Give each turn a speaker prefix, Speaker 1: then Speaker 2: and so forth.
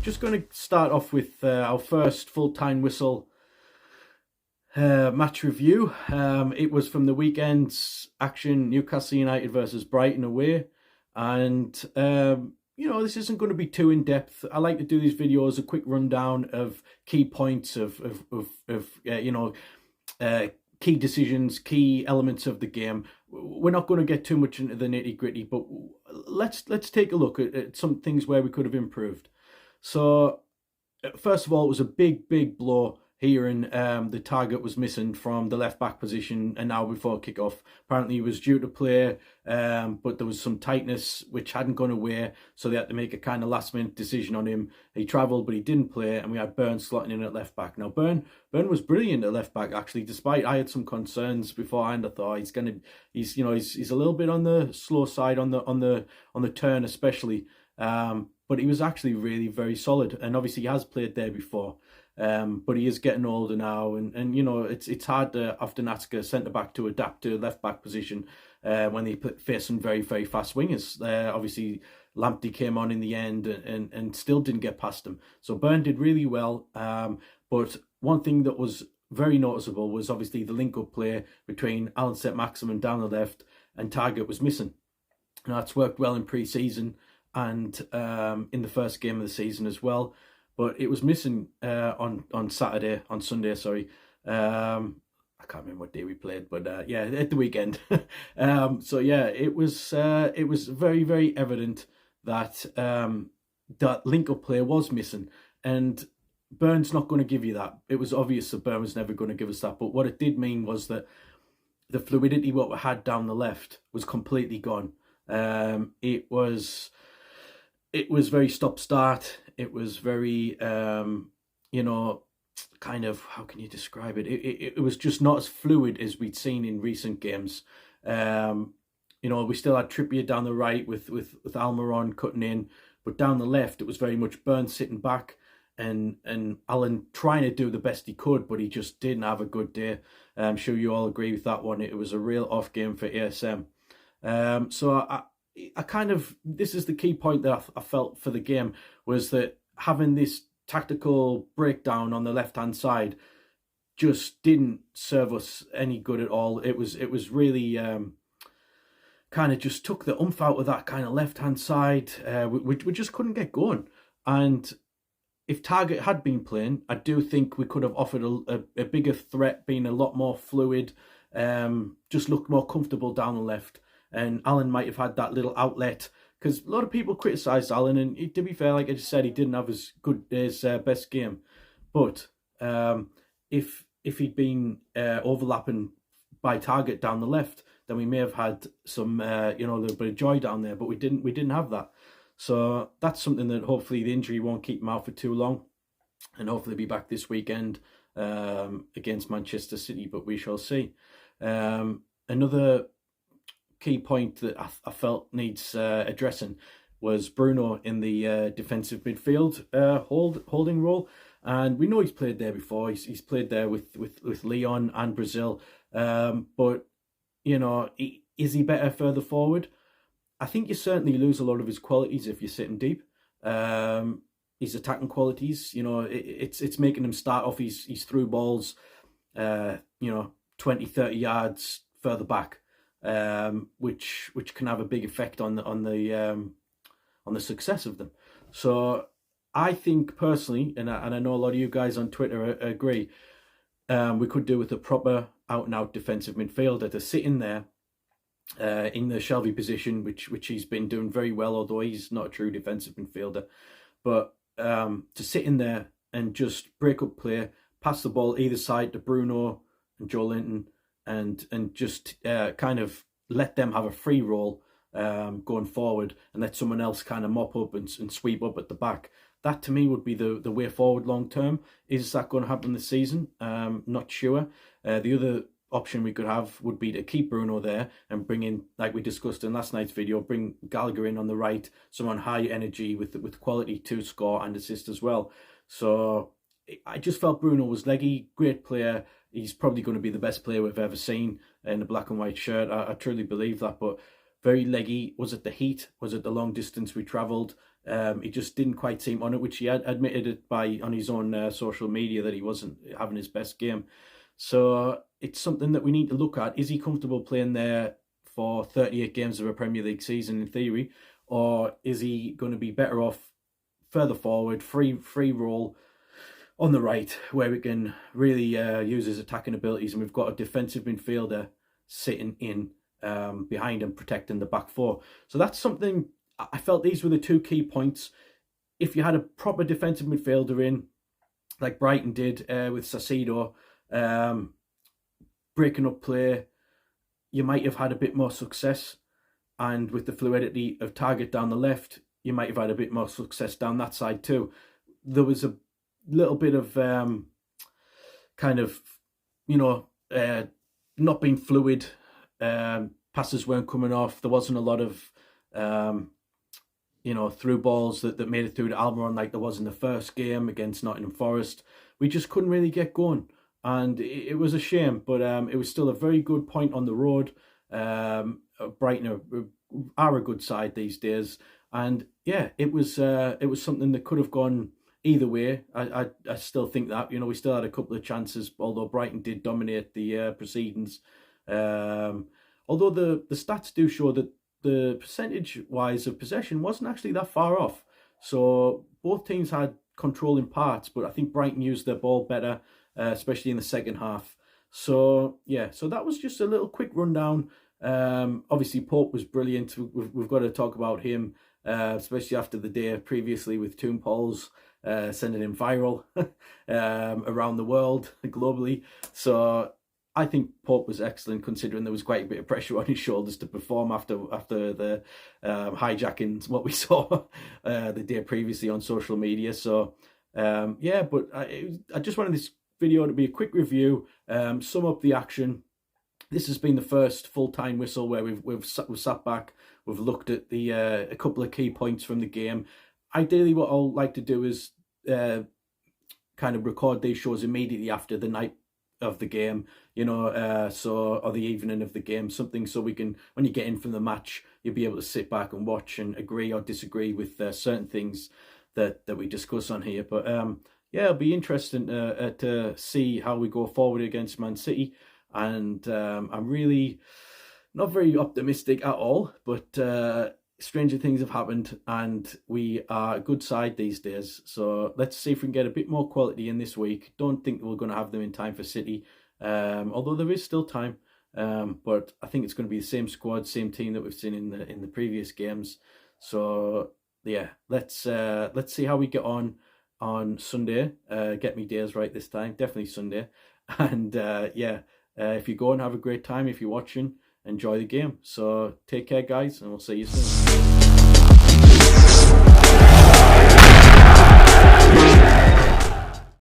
Speaker 1: just going to start off with our first Full-Tyne Whistle match review. It was from the weekend's action, Newcastle United versus Brighton away. And, this isn't going to be too in-depth. I like to do these videos, a quick rundown of key points of key decisions, key elements of the game. We're not going to get too much into the nitty-gritty, but let's take a look at some things where we could have improved. So, first of all, it was a big blow here, and the target was missing from the left-back position an hour before kick-off. Apparently, he was due to play, but there was some tightness which hadn't gone away, so they had to make a kind of last-minute decision on him. He travelled, but he didn't play, and we had Burn slotting in at left-back. Now, Burn was brilliant at left-back, actually, despite I had some concerns beforehand. I thought he's a little bit on the slow side on the turn, especially. But he was actually really very solid, and obviously he has played there before. But he is getting older now, and it's hard to often ask a centre back to adapt to a left back position when they face some very fast wingers. Obviously, Lamptey came on in the end and still didn't get past him. So Burn did really well. But one thing that was very noticeable was obviously the link up play between Alan Saint-Maximin down the left and Target was missing. Now that's worked well in pre-season and in the first game of the season as well, but it was missing on Sunday. I can't remember what day we played, but at the weekend. So yeah, it was very evident that that link-up play was missing, and Burn's not going to give you that. It was obvious that Burn was never going to give us that, but what it did mean was that the fluidity what we had down the left was completely gone. It was very stop-start. It was very, kind of, how can you describe it? It was just not as fluid as we'd seen in recent games. We still had Trippier down the right with Almiron cutting in, but down the left, it was very much Burn sitting back and Alan trying to do the best he could, but he just didn't have a good day. I'm sure you all agree with that one. It was a real off game for ASM. This is the key point that I felt for the game, was that having this tactical breakdown on the left-hand side just didn't serve us any good at all. It was really kind of just took the oomph out of that kind of left-hand side. We just couldn't get going. And if Target had been playing, I do think we could have offered a bigger threat, being a lot more fluid, just looked more comfortable down the left. And Alan might have had that little outlet, because a lot of people criticised Alan, and to be fair, like I just said, he didn't have his best game. But if he'd been overlapping by Target down the left, then we may have had some a little bit of joy down there. But we didn't have that. So that's something that hopefully the injury won't keep him out for too long, and hopefully be back this weekend against Manchester City. But we shall see. Another key point that I felt needs addressing was Bruno in the defensive midfield holding role, and we know he's played there before. He's played there with Leon and Brazil, but is he better further forward? I think you certainly lose a lot of his qualities if you're sitting deep. His attacking qualities, it's making him start off his through balls, 20-30 yards further back. Which can have a big effect on the success of them. So I think personally, and I know a lot of you guys on Twitter agree, we could do with a proper out-and-out defensive midfielder to sit in there in the Shelby position, which he's been doing very well, although he's not a true defensive midfielder. But to sit in there and just break up play, pass the ball either side to Bruno and Joe Linton, and just kind of let them have a free roll going forward, and let someone else kind of mop up and sweep up at the back. That to me would be the way forward long term. Is that going to happen this season? Not sure. The other option we could have would be to keep Bruno there and bring in, like we discussed in last night's video, bring Gallagher in on the right, someone high energy with quality to score and assist as well. So I just felt Bruno was leggy, great player. He's probably going to be the best player we've ever seen in the black and white shirt. I truly believe that, but very leggy. Was it the heat? Was it the long distance we travelled? He just didn't quite seem on it, which he had admitted it on his own social media, that he wasn't having his best game. So it's something that we need to look at. Is he comfortable playing there for 38 games of a Premier League season in theory, or is he going to be better off further forward, free role on the right, where we can really use his attacking abilities, and we've got a defensive midfielder sitting in behind him, protecting the back four. So that's something. I felt these were the two key points. If you had a proper defensive midfielder in, like Brighton did with Saicedo, breaking up play, you might have had a bit more success. And with the fluidity of Target down the left, you might have had a bit more success down that side too. There was a little bit of kind of, not being fluid. Passes weren't coming off. There wasn't a lot of through balls that made it through to Almiron like there was in the first game against Nottingham Forest. We just couldn't really get going, and it was a shame, but it was still a very good point on the road. Brighton are a good side these days, and yeah, it was something that could have gone either way. I still think that, we still had a couple of chances, although Brighton did dominate the proceedings. Although the stats do show that the percentage-wise of possession wasn't actually that far off. So both teams had control in parts, but I think Brighton used their ball better, especially in the second half. So yeah, so that was just a little quick rundown. Obviously, Pope was brilliant. We've got to talk about him, especially after the day previously with Toon Polls sending him viral around the world, globally. So I think Pope was excellent, considering there was quite a bit of pressure on his shoulders to perform after the hijackings, what we saw the day previously on social media. So yeah, but I just wanted this video to be a quick review, sum up the action. This has been the first Full-Tyne Whistle where we've sat back, we've looked at the a couple of key points from the game. Ideally, what I'll like to do is kind of record these shows immediately after the night of the game, or the evening of the game, something so we can, when you get in from the match, you'll be able to sit back and watch and agree or disagree with certain things that we discuss on here. But yeah, it'll be interesting to see how we go forward against Man City, and I'm really not very optimistic at all, but stranger things have happened, and we are a good side these days. So let's see if we can get a bit more quality in this week. Don't think we're going to have them in time for City, although there is still time. But I think it's going to be the same squad, same team that we've seen in the previous games. So yeah, let's see how we get on Sunday. Get me days right this time, definitely Sunday. And yeah, if you go and have a great time, if you're watching, enjoy the game. So take care, guys, and we'll see you soon.